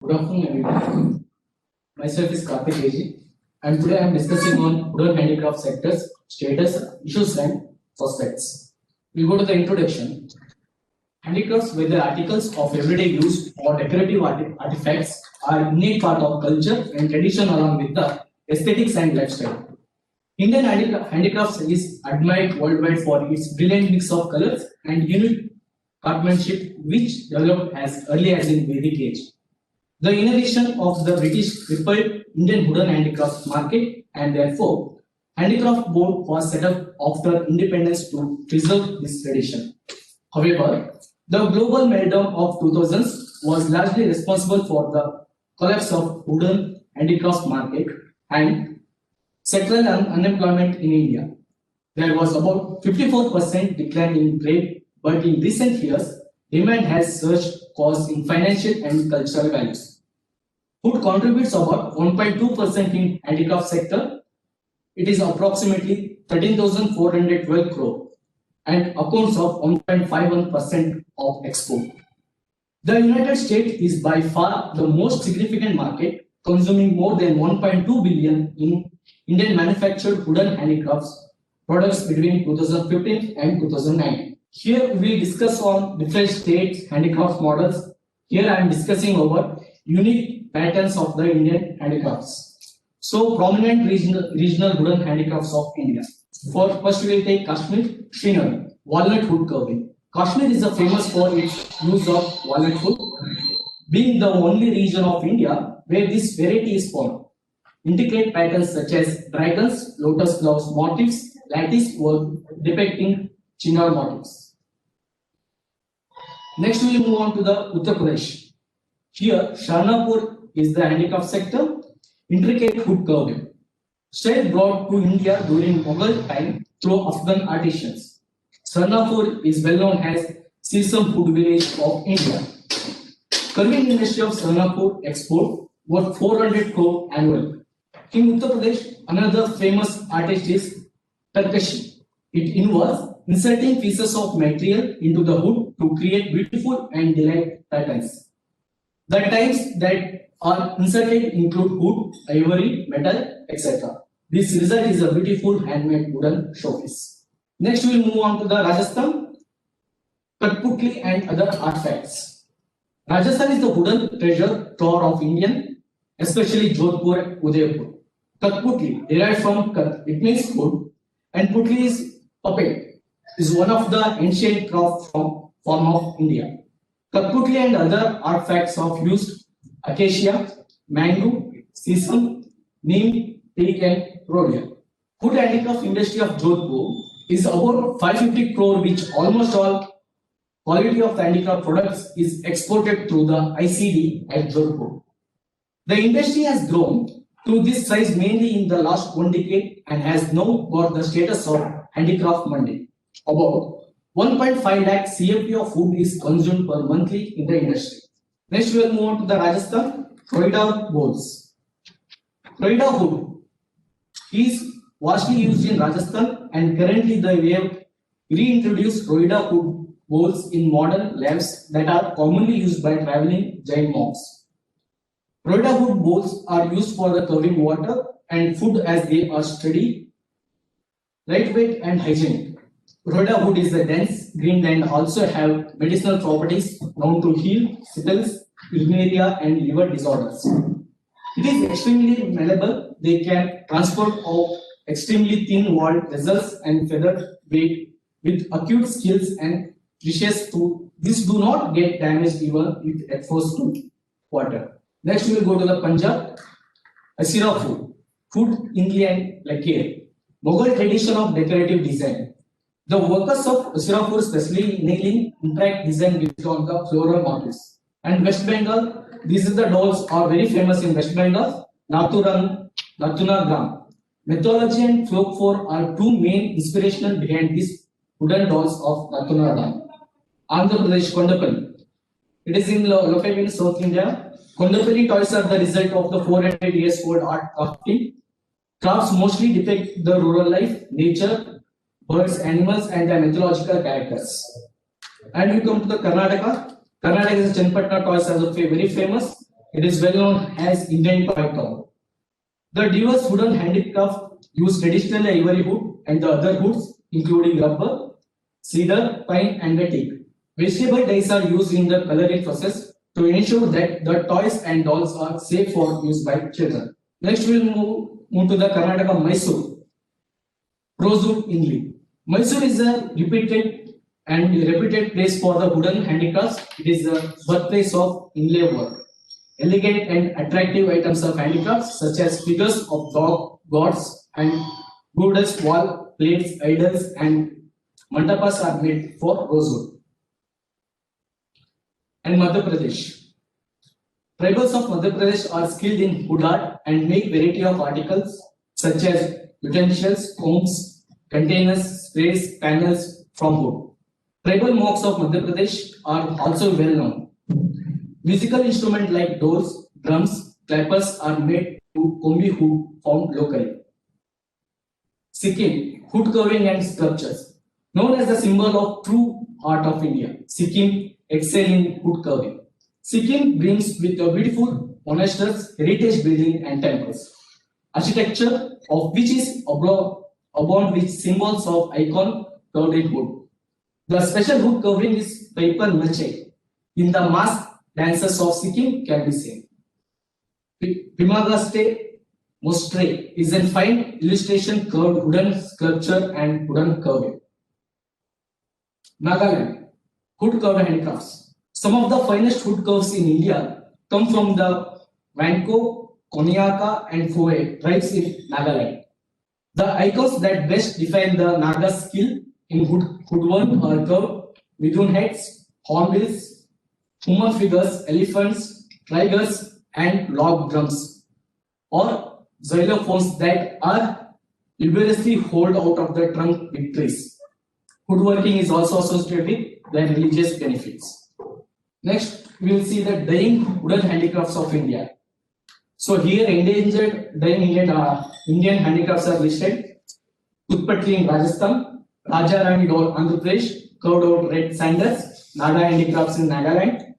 Good afternoon, everyone. Myself is Kartik AG, and today I am discussing on wooden handicraft sectors, status, issues, and prospects. We go to the introduction. Handicrafts, whether articles of everyday use or decorative artifacts, are an innate part of culture and tradition along with the aesthetics and lifestyle. Indian handicrafts is admired worldwide for its brilliant mix of colors and unique craftsmanship, which developed as early as in Vedic age. The innovation of the British crippled Indian wooden handicraft market, and therefore Handicraft Board was set up after independence to preserve this tradition. However, the global meltdown of 2000s was largely responsible for the collapse of wooden handicraft market and sectoral unemployment in India. There was about 54% decline in trade, but in recent years, demand has surged, causing financial and cultural values. Food contributes about 1.2% in handicraft sector. It is approximately 13,412 crore and accounts of 1.51% of export. The United States is by far the most significant market, consuming more than 1.2 billion in Indian manufactured wooden handicrafts products between 2015 and 2009. Here we discuss on different states handicraft models. Here I am discussing over unique patterns of the Indian handicrafts. So prominent regional wooden handicrafts of India. First we will take Kashmir, Srinagar, walnut wood carving. Kashmir is famous for its use of walnut wood, being the only region of India where this variety is found. Intricate patterns such as dragons, lotus flowers motifs, lattice work depicting chinar motifs. Next we will move on to the Uttar Pradesh. Here, Sharnapur is the handicraft sector, intricate wood carving. Style brought to India during Mughal time through Afghan artisans. Sharnapur is well known as Sesame Food Village of India. Carving industry of Sharnapur export worth 400 crore annually. In Uttar Pradesh, another famous artist is Tarkashi. It involves inserting pieces of material into the wood to create beautiful and delicate patterns. The types that are inserted include wood, ivory, metal, etc. This result is a beautiful handmade wooden showpiece. Next, we will move on to the Rajasthan, Katputli and other artifacts. Rajasthan is the wooden treasure trove of Indian, especially Jodhpur and Udaipur. Katputli, derived from Kat, it means wood, and Putli is puppet, is one of the ancient craft form of India. Katputli and other artifacts of used acacia, mango, sesame, neem, teak and rhodia. Wood handicraft industry of Jodhpur is about 550 crore, which almost all quality of the handicraft products is exported through the ICD at Jodhpur. The industry has grown to this size mainly in the last 1 decade and has now got the status of handicraft mandi. About 1.5 lakh CFP of wood is consumed per monthly in the industry. Next, we will move on to the Rajasthan Roida bowls. Roida wood is vastly used in Rajasthan, and currently we have reintroduced Roida wood bowls in modern lamps that are commonly used by traveling Jain monks. Roida wood bowls are used for the carving water and food as they are steady, lightweight and hygienic. Roida wood is a dense green and also have medicinal properties known to heal sickles, urinaria and liver disorders. It is extremely malleable. They can transport of extremely thin walled vessels and feather weight with acute skills and precious to this do not get damaged even if exposed to water. Next we will go to the Punjab, Asira food, India and lacquer. Mughal tradition of decorative design. The workers of Asirapur specially nailing intricate design based on the floral motifs. And West Bengal, these are the dolls are very famous in West Bengal. Natuna. Mythology and folklore are two main inspirational behind these wooden dolls of Natuna. Andhra Pradesh Kondapalli. It is in located in South India. Kondapalli toys are the result of the 400 years old art crafting. Crafts mostly depict the rural life, nature, birds, animals, and their mythological characters. And we come to the Karnataka. Karnataka is Chenpatna toys are very famous. It is well known as Indian toy town. The diverse wooden handicraft use traditional ivory wood and the other woods, including rubber, cedar, pine, and the teak. Vegetable dyes are used in the coloring process to ensure that the toys and dolls are safe for use by children. Next, we'll move to the Karnataka Mysore. Rosewood inlay. Mysore is a reputed place for the wooden handicrafts. It is the birthplace of inlay work. Elegant and attractive items of handicrafts such as figures of gods and goddess wall plates, idols, and mandapas are made for rosewood. And Madhya Pradesh. Tribals of Madhya Pradesh are skilled in wood art and make variety of articles such as utensils, combs, containers, sprays, panels from wood. Tribal monks of Madhya Pradesh are also well known. Musical instruments like doors, drums, clappers are made to Kombi wood found locally. Sikkim, wood carving and sculptures. Known as the symbol of true art of India, Sikkim excel in wood carving. Sikkim brings with a beautiful monasteries, heritage building and temples. Architecture of which is abound with symbols of icon carved in wood. The special wood covering is paper mache. In the mask, dancers of Sikkim can be seen. Pimagaste Mostre is a fine illustration curved wooden sculpture and wooden carving. Nagaland, wood carved handicrafts. Some of the finest wood curves in India come from the Vanko, Koniaka, and Foe tribes in Nagaland. The icons that best define the Naga skill in woodwork are curved midun heads, hornbills, human figures, elephants, tigers, and log drums, or xylophones that are laboriously hauled out of the trunk with trees. Woodworking is also associated with the religious benefits. Next, we will see the dying wooden handicrafts of India. So here, endangered dying Indian handicrafts are listed. Utpatli in Rajasthan, Raja Rani doll Andhra Pradesh, curved out red sandals, Naga handicrafts in Nagaland,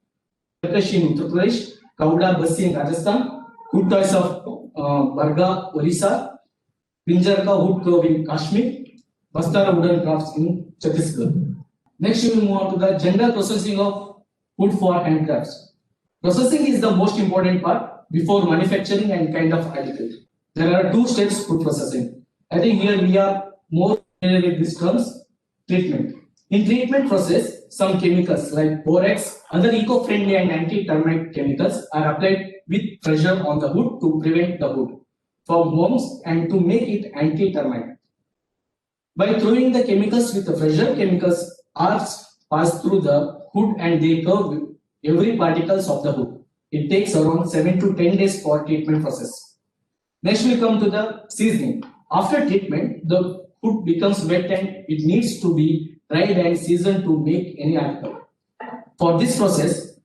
Turkish in Uttar Pradesh, Kauda Basi in Rajasthan, wood toys of Barga, Orissa, Pinjarka wood curve in Kashmir, Bastara wooden crafts in Chhattisgarh. Next, we will move on to the general processing of wood for handcrafts. Processing is the most important part before manufacturing and kind of article. There are two steps wood processing. I think here we are more familiar with these terms. Treatment. In treatment process, some chemicals like borax, other eco-friendly and anti-termite chemicals are applied with pressure on the wood to prevent the wood from worms and to make it anti-termite. By throwing the chemicals with the pressure, chemicals are passed through the wood and they curve every particles of the wood. It takes around 7 to 10 days for treatment process. Next we come to the seasoning. After treatment, the wood becomes wet and it needs to be dried and seasoned to make any article. For this process,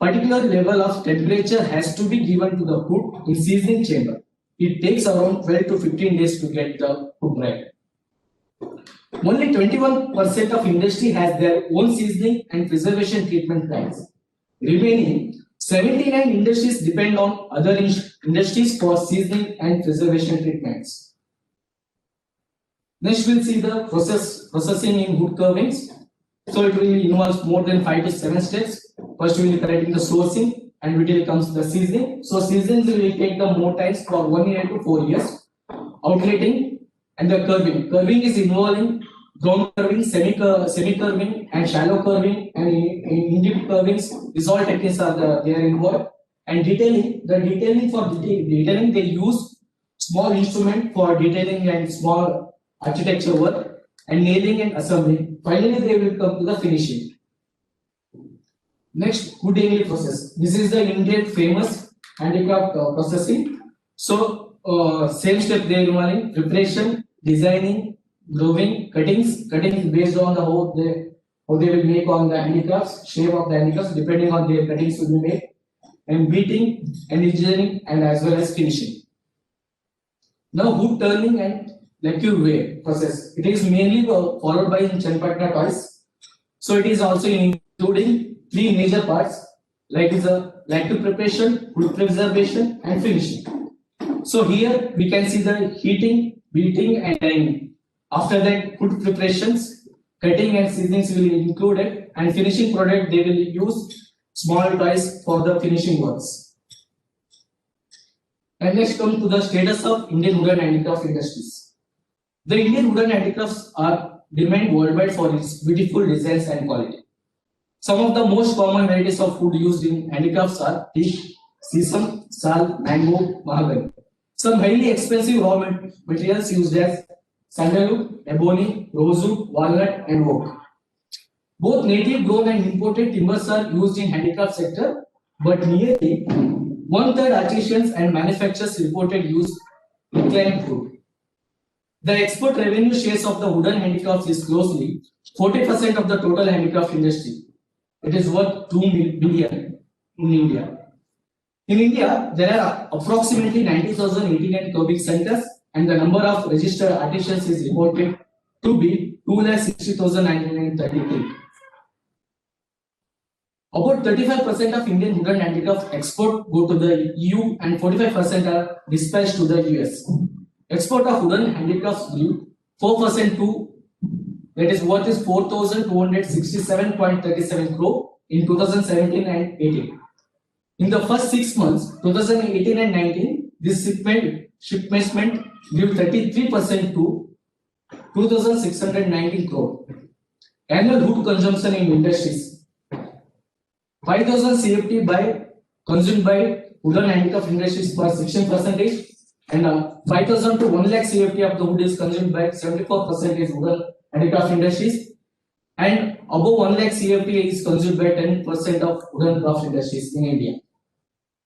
particular level of temperature has to be given to the wood in seasoning chamber. It takes around 12 to 15 days to get the wood dried. Only 21% of industry has their own seasoning and preservation treatment plants. Remaining 79 industries depend on other industries for seasoning and preservation treatments. Next, we'll see the processing in wood carvings. So it will involve more than 5 to 7 steps. First, we will be correcting the sourcing, and until comes the seasoning. So seasonings will take the more times for 1 year to 4 years. Outletting and the curving. Curving is involving ground curving, semi-curving, and shallow curving, and in-depth curvings. These all techniques are they are involved. And detailing. The detailing they use small instrument for detailing and small architecture work, and nailing and assembling. Finally, they will come to the finishing. Next, wood engraving process. This is the Indian famous handicraft processing. So, same step they are involving preparation, designing, groving, cuttings based on the how they will make on the handicrafts, shape of the handicrafts, depending on their cuttings will be made, and beating and engineering, and as well as finishing. Now, wood turning and lacquer wear process. It is mainly followed by in Chenpatna toys. So it is also including 3 major parts, like is a lacquer preparation, wood preservation, and finishing. So here we can see the heating, beating, and dyeing. After that, wood preparations, cutting and seasonings will be included, and finishing product they will use small toys for the finishing works. And next come to the status of Indian wooden handicraft industries. The Indian wooden handicrafts are remained worldwide for its beautiful designs and quality. Some of the most common varieties of wood used in handicrafts are teak, sesame, sal, mango, mahogany. Some highly expensive raw materials used as sandalwood, ebony, rosewood, walnut, and oak. Both native grown and imported timbers are used in handicraft sector, but nearly one-third artisans and manufacturers reported use reclaimed wood. The export revenue shares of the wooden handicrafts is closely 40% of the total handicraft industry. It is worth 2 billion in India. In India, there are approximately 90,089 cubic centers, and the number of registered artisans is reported to be 260,933. About 35% of Indian wooden handicraft export go to the EU and 45% are dispatched to the US. Export of wooden handicrafts grew 4% to, that is worth is 4,267.37 crore in 2017 and 18. In the first 6 months, 2018 and 19, this shipment grew 33% to 2,619 crore. Annual wood consumption in industries: 5,000 CFT consumed by wooden handicraft industries for 16%, and 5,000 to 1 lakh CFT of the wood is consumed by 74% wooden handicraft industries, and above 1 lakh CFT is consumed by 10% of wooden craft industries in India.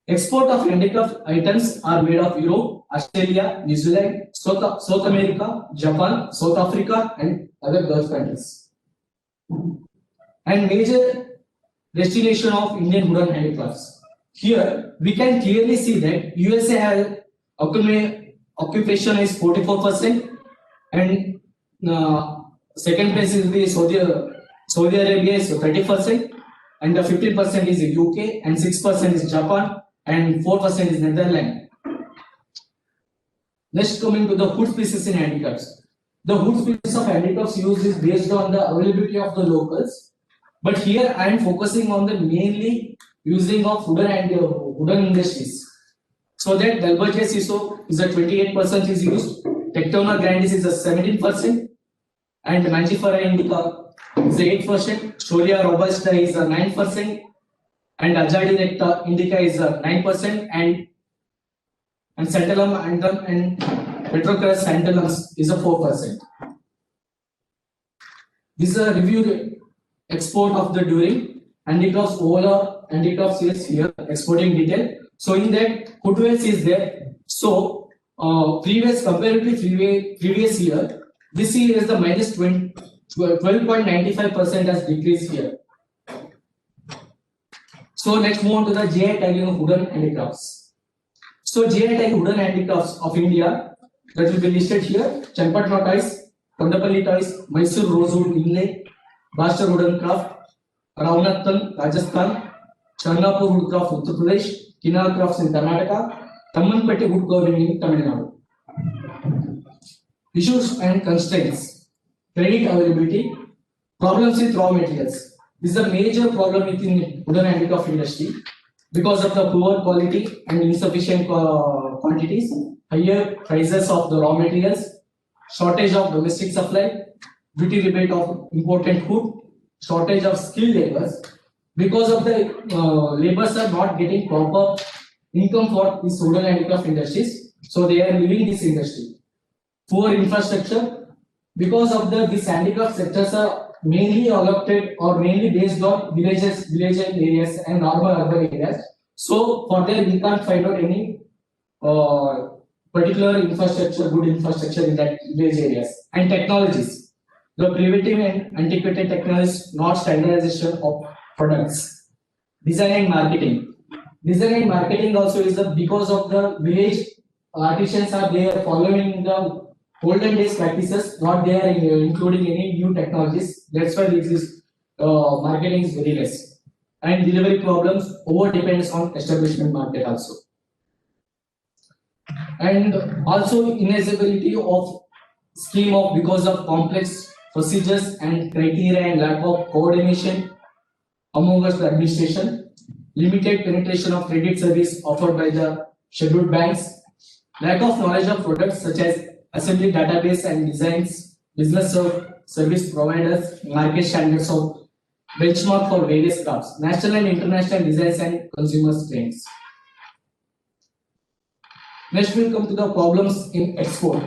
Export of handicraft items are made of Europe, Australia, New Zealand, South America, Japan, South Africa, and other Gulf countries. And major destination of Indian wooden handicrafts. Here we can clearly see that USA has occupation is 44%, and second place is the Saudi Arabia is 30%, and the 15% is the UK, and 6% is Japan, and 4% is Netherlands. Next, coming to the wood species in handicrafts. The wood species of handicrafts used is based on the availability of the locals, but here I am focusing on the mainly using of wooden industries. So that Dalbergia Siso is a 28% is used, Tectona grandis is a 17%, and Mangifera indica is 8%, Shoria robusta is a 9%, and Ajadi recta indica is a 9%, and Santalum antrum and Petrocrus santalum is a 4%. This is a reviewed export of the during handicrafts overall handicrafts is here exporting detail. So in that footwears is there. So comparatively previous year, this year is the minus 12.95% has decreased here. So let's move on to the GI tagging of wooden handicrafts. So GI tag wooden handicrafts of India that will be listed here: Chenpatna toys, Kondapalli toys, Mysore rosewood inlay, Bhaskar wooden craft, Raunattan Rajasthan, Charnapur woodcraft Uttar Pradesh, Kinal crafts in Karnataka, Tammanpatti wood carving in Tamil Nadu. Issues and constraints: credit availability, problems with raw materials. This is a major problem within wooden handicraft industry because of the poor quality and insufficient quantities, higher prices of the raw materials, shortage of domestic supply, duty rebate of imported wood, shortage of skilled laborers. Because of the laborers are not getting proper income for these wooden handicraft industries, so they are leaving this industry. Poor infrastructure, because of these handicraft sectors are mainly allotted or mainly based on village areas and normal urban areas. So for that we can't find out any particular infrastructure, good infrastructure in that village areas. And technologies, the primitive and antiquated technologies, not standardization of products. Design and marketing. Design and marketing also is because of the village artisans are there following the olden days practices, not they are including any new technologies. That's why this is marketing is very less. and delivery problems over depends on establishment market also. And also inaccessibility of scheme of because of complex procedures and criteria and lack of coordination among us the administration, limited penetration of credit service offered by the scheduled banks, lack of knowledge of products such as assembly database and designs, business service providers, market standards of benchmark for various crafts, national and international designs and consumer trends. Next we'll come to the problems in export.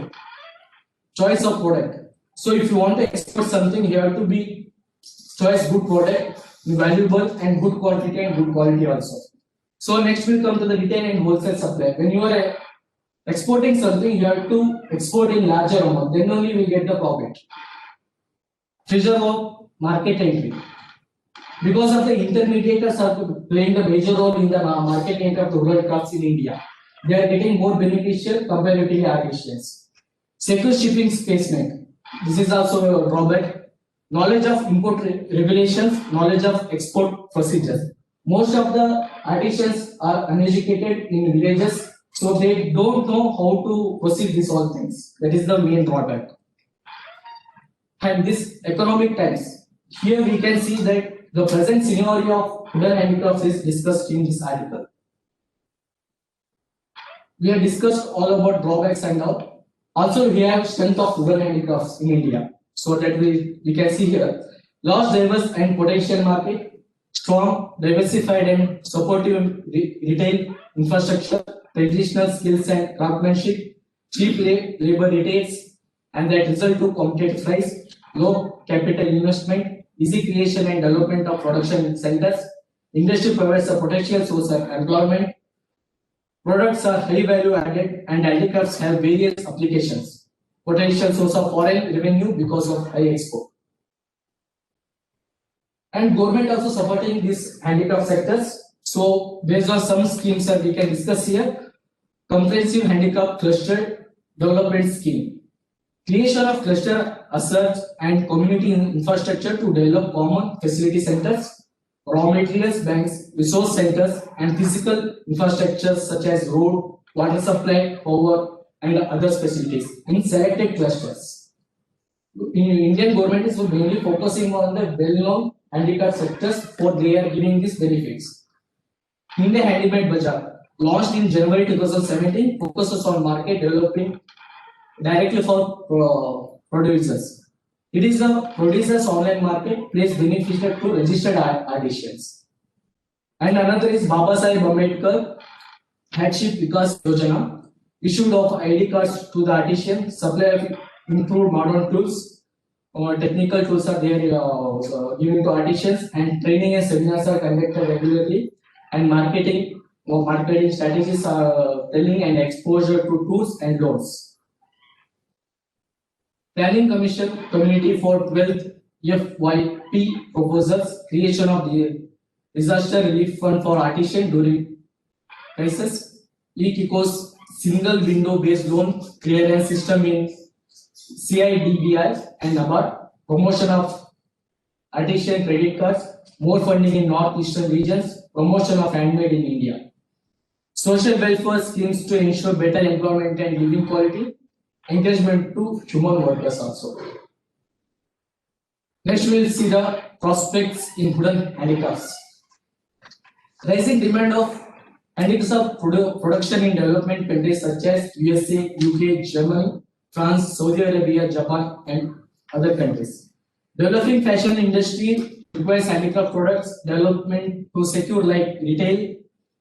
Choice of product. So if you want to export something, you have to be choice good product, valuable and good quantity and good quality also. So next we'll come to the retail and wholesale supply. When you are exporting something, you have to export in larger amount, then only we get the profit. Treasure of market entry. Because of the intermediaries are playing a major role in the market entry of rural crafts in India, they are getting more beneficial comparatively artisans. Secure shipping placement. This is also a drawback. Knowledge of import regulations, knowledge of export procedures. Most of the artisans are uneducated in villages, so they don't know how to proceed these all things. That is the main drawback. And this economic times. Here we can see that the present scenario of wooden handicrafts is discussed in this article. We have discussed all about drawbacks and all. Also, we have strength of wooden handicrafts in India. So that we can see here. Large, diverse and potential market, strong, diversified and supportive retail infrastructure, traditional skills and craftsmanship, cheap labor rates, and that result to competitive price, low capital investment, easy creation and development of production centers. Industry provides a potential source of employment. Products are high value added and handicrafts have various applications. Potential source of foreign revenue because of high export. And government also supporting these handicraft sectors. So based on some schemes that we can discuss here, comprehensive handicraft cluster development scheme. Creation of cluster assets and community infrastructure to develop common facility centers, raw materials banks, resource centers, and physical infrastructures such as road, water supply, power, and other facilities in selected clusters. In Indian government is mainly focusing on the well-known handicraft sectors for they are giving these benefits. India Handmade Bazaar, launched in January 2017, focuses on market developing directly for producers. It is a producers online marketplace beneficial to registered artisans. And another is Babasaheb Ambedkar Hardship Vikas Yojana, issued of ID cards to the artisan, supply of improved modern tools, technical tools are there given to artisans, and training and seminars are conducted regularly, and marketing strategies are telling and exposure to tools and loans. Planning Commission Community for 12th FYP proposals, creation of the disaster relief fund for artisans during crisis, e-Kikos single window based loan clearance system in CIDBI and NABARD, promotion of artisan credit cards, more funding in northeastern regions, promotion of handmade in India. Social welfare schemes to ensure better employment and living quality, encouragement to human workers also. Next we will see the prospects in wooden handicrafts. Rising demand of handicrafts of production in development countries such as USA, UK, Germany, France, Saudi Arabia, Japan, and other countries. Developing fashion industry requires handicraft products development to secure like retail,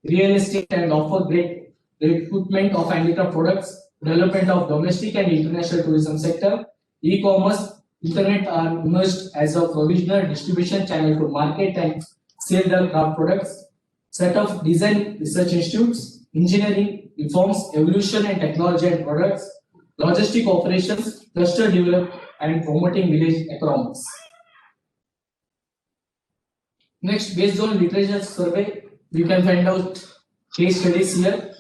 real estate, and offer great recruitment of handicraft products, development of domestic and international tourism sector, e-commerce, internet are emerged as a provisional distribution channel to market and sell the craft products. Set of design research institutes, engineering, reforms, evolution and technology and products, logistic operations, cluster develop and promoting village economics. Next, based on literature survey, we can find out case studies here.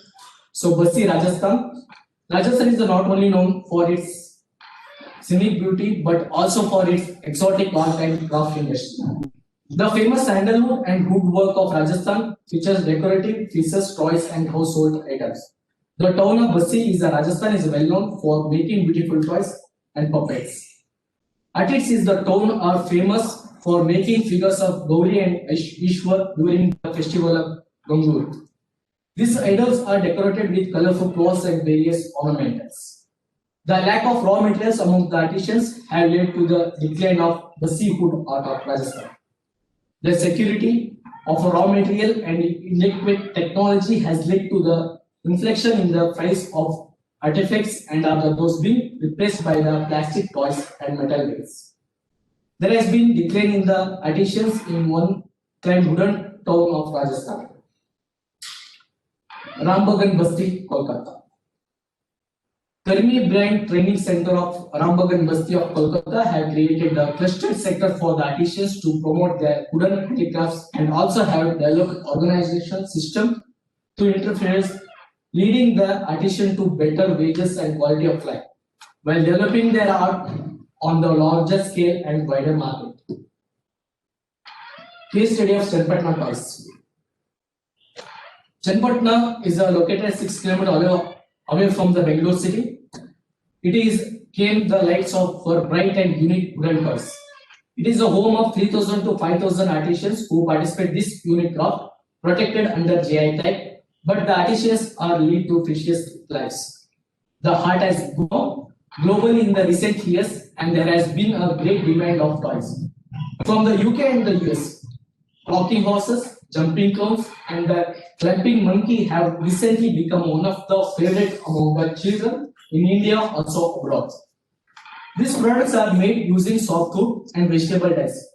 So, Basi, Rajasthan. Rajasthan is not only known for its scenic beauty, but also for its exotic art and craft industry. The famous sandalwood and woodwork of Rajasthan features decorative pieces, toys, and household items. The town of Bassi is Rajasthan is well known for making beautiful toys and puppets. Artists is the town are famous for making figures of Gauri and Ishwar during the festival of Gangur. These idols are decorated with colorful cloths and various ornaments. The lack of raw materials among the artisans have led to the decline of the seafood art of Rajasthan. The security of raw material and inadequate technology has led to the inflection in the price of artifacts and are those being replaced by the plastic toys and metal wares. There has been decline in the artisans in one kind wooden town of Rajasthan. Rambagan Basti, Kolkata. Karmi Brand Training Center of Rambagan Basti of Kolkata have created a clustered sector for the artisans to promote their wooden handicrafts and also have developed organization system to interfere, leading the artisan to better wages and quality of life, while developing their art on the larger scale and wider market. Case study of Cellphone toys. Chenpatna is located 6 km away from the Bangalore city. It is came the lights of for bright and unique wooden toys. It is a home of 3,000 to 5,000 artisans who participate this unique craft, protected under GI type, but the artisans are lead to precious lives. The art has grown globally in the recent years, and there has been a great demand of toys. From the UK and the US, rocking horses, jumping clowns, and the clapping monkey have recently become one of the favorite among the children in India, also abroad. These products are made using softwood and vegetable dyes.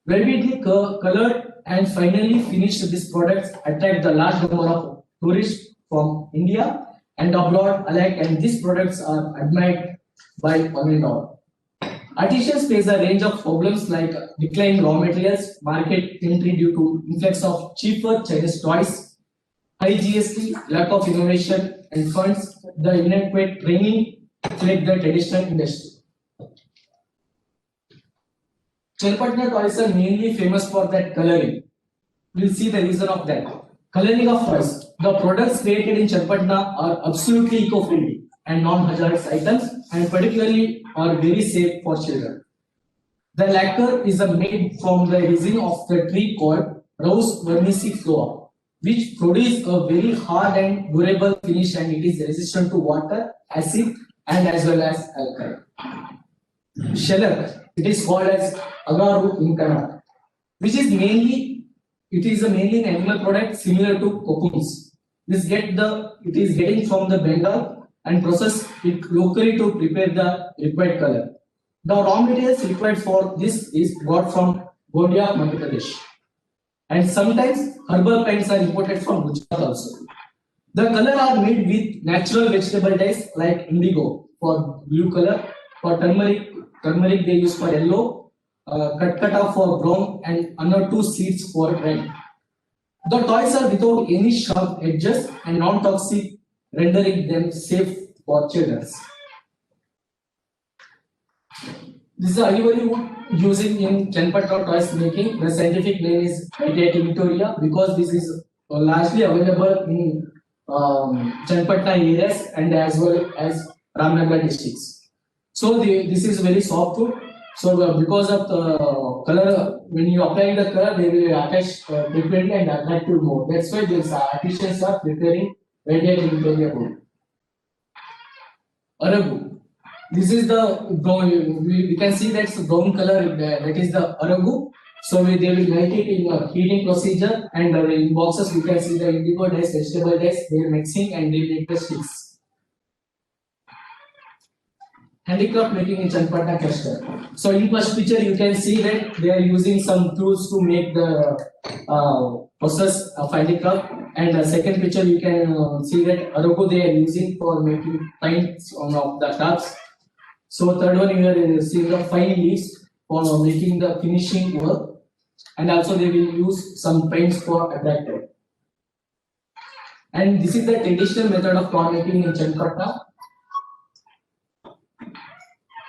Vividly colored and finally finished, these products attract the large number of tourists from India and abroad alike, and these products are admired by one and all. Artisans face a range of problems like declining raw materials, market entry due to influx of cheaper Chinese toys, high GST, lack of innovation and funds, the inadequate training plague the traditional industry. Chelpatna toys are mainly famous for that coloring. We'll see the reason of that. Coloring of toys. The products created in Chelpatna are absolutely eco-friendly and non-hazardous items, and particularly are very safe for children. The lacquer is made from the resin of the tree called Rose vermiciflora, which produces a very hard and durable finish, and it is resistant to water, acid, and as well as alkali. Shellac, it is called as agaru in Kannada, which is mainly mainly an animal product similar to cocoons. It is getting from the Bengal and process it locally to prepare the required color. The raw materials required for this is brought from Gondia, Madhya Pradesh. And sometimes herbal paints are imported from Gujarat also. The color are made with natural vegetable dyes like indigo for blue color, for turmeric they use for yellow, katkata for brown, and another 2 seeds for red. The toys are without any sharp edges and non-toxic, rendering them safe for children. This is ivory wood using in Chenpatna toys making. The scientific name is Hydrate Victoria because this is largely available in Chenpatna areas and as well as Ramnagar districts. So this is very soft wood. So because of the color, when you apply the color, they will attach differently and attract to more. That's why these artisans are preparing Hydrate Victoria wood. Aragu. This is the brown. We can see that's brown color. That is the aragu. So they will make it in a heating procedure, and in boxes we can see the indigo dyes, vegetable dyes. They are mixing and they make the sticks. Handicraft making in Chenpatna cluster. So in first picture you can see that they are using some tools to make the process of handicraft, and the second picture you can see that aragu they are using for making paints on the crafts. So third one you are seeing the fine leaves for making the finishing work, and also they will use some paints for attractive. And this is the traditional method of cloth making in Chenpatna,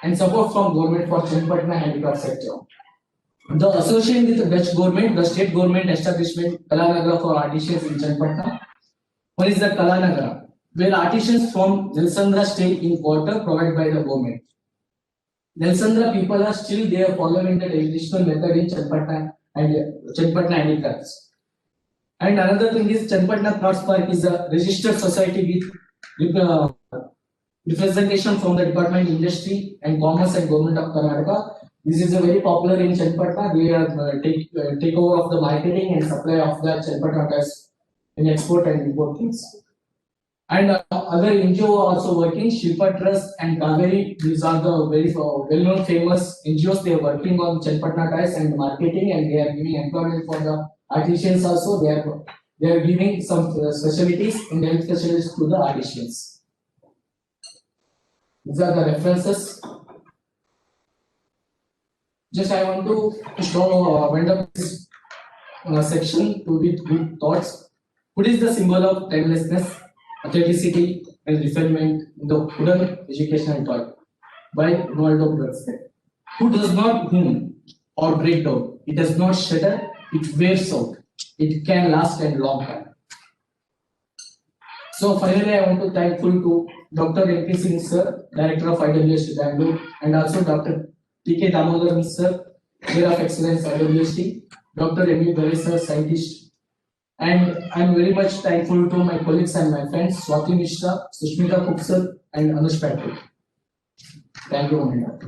and support from government for Chenpatna handicraft sector. The association with the Dutch government, the state government establishment Kalanagara for artisans in Chenapatna. One is the Kalanagara, where artisans from Nelsandra stay in quarter provided by the government. Nelsandra people are still there following the traditional method in Chenapatna and Chenapatna handicrafts. And another thing is Chenapatna Crafts Park is a registered society with representation from the Department of Industry and Commerce and Government of Karnataka. This is a very popular in Chenapatna. They are take over of the marketing and supply of the Chenapatna tires in export and import things. And other NGO are also working. Shilpa Trust and Kaveri. These are the very well-known famous NGOs. They are working on Chenapatna tires and marketing, and they are giving employment for the artisans also. They are giving some specialties in health specialists to the artisans. These are the references. Just I want to show wind up this section with good thoughts. Food is the symbol of timelessness, authenticity, and refinement in the wooden education and toy. By Ronaldo Brexit. Food does not boom or break down. It does not shatter. It wears out. It can last and long time. So finally, I want to thankful to Dr. M.P. Singh sir, Director of IWST Bangalore, and also Dr. T.K. Damodaran sir, Chair of Excellence IWST, Dr. M.U. Gare sir, Scientist. And I am very much thankful to my colleagues and my friends, Swati Mishra, Sushmita Kupsal, and Anush Patel. Thank you, Monica.